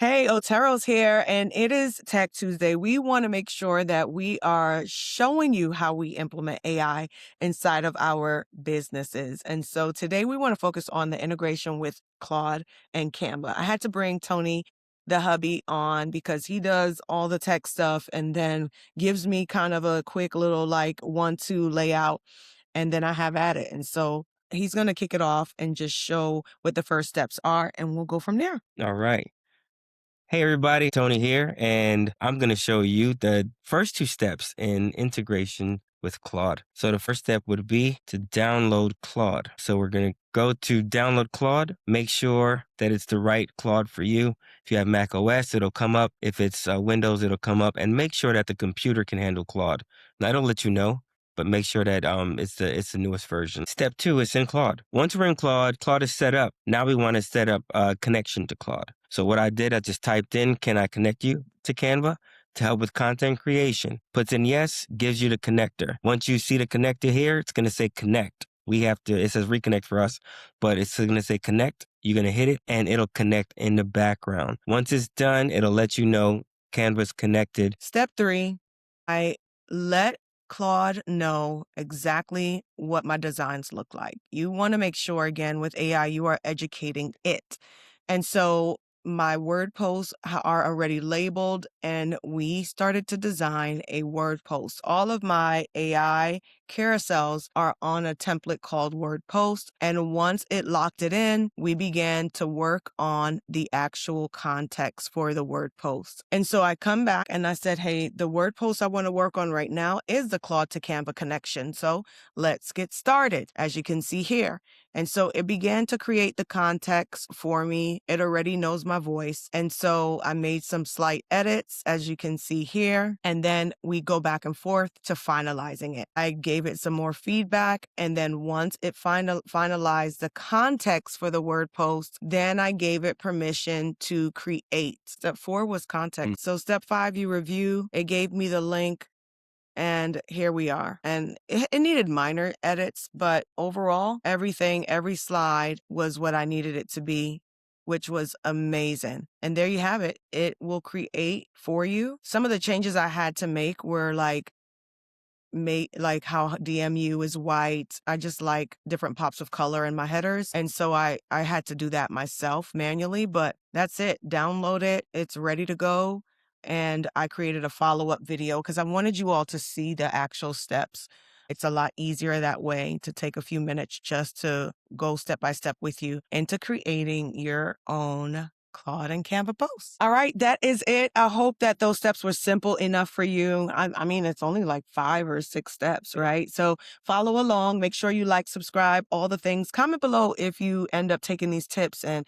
Hey, Otero's here, and it is Tech Tuesday. We want to make sure that we are showing you how we implement AI inside of our businesses. And so today we want to focus on the integration with Claude and Canva. I had to bring Tony, the hubby, on because he does all the tech stuff and then gives me kind of a quick little like 1-2 layout, and then I have at it. And so he's going to kick it off and just show what the first steps are, and we'll go from there. All right. Hey everybody, Tony here, and I'm going to show you the first two steps in integration with Claude. So the first step would be to download Claude. So we're going to go to download Claude, make sure that it's the right Claude for you. If you have Mac OS, it'll come up. If it's Windows, it'll come up, and make sure that the computer can handle Claude. Now it'll let you know, but make sure that it's the newest version. Step 2 is in Claude. Once we're in Claude, Claude is set up. Now we want to set up a connection to Claude. So what I did, I just typed in, can I connect you to Canva to help with content creation? Puts in yes, gives you the connector. Once you see the connector here, it's going to say connect. It says reconnect for us, but it's going to say connect. You're going to hit it and it'll connect in the background. Once it's done, it'll let you know Canva's connected. Step 3, I let Claude know exactly what my designs look like. You want to make sure, again, with AI, you are educating it. And so my word posts are already labeled, and we started to design a word post. All of my AI carousels are on a template called word post. And once it locked it in, we began to work on the actual context for the word post. And so I come back and I said, hey, the word post I want to work on right now is the Claude to Canva connection. So let's get started, as you can see here. And so it began to create the context for me. It already knows my voice. And so I made some slight edits, as you can see here. And then we go back and forth to finalizing it. I gave it some more feedback. And then once it finalized the context for the word post, then I gave it permission to create. Step 4 was context. So step 5, you review. It gave me the link. And here we are. And it needed minor edits, but overall, every slide was what I needed it to be, which was amazing. And there you have it. It will create for you. Some of the changes I had to make were like how DMU is white. I just like different pops of color in my headers. And so I had to do that myself manually, but that's it. Download it. It's ready to go. And I created a follow-up video because I wanted you all to see the actual steps. It's a lot easier that way to take a few minutes just to go step by step with you into creating your own Claude and Canva posts. All right, that is it. I hope that those steps were simple enough for you. I mean, it's only like 5 or 6 steps, right? So follow along. Make sure you like, subscribe, all the things. Comment below if you end up taking these tips and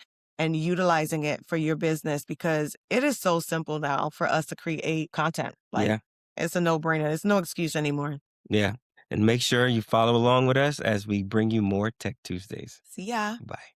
utilizing it for your business, because it is so simple now for us to create content. Like, Yeah. it's a no-brainer. It's no excuse anymore. Yeah. And make sure you follow along with us as we bring you more Tech Tuesdays. See ya. Bye.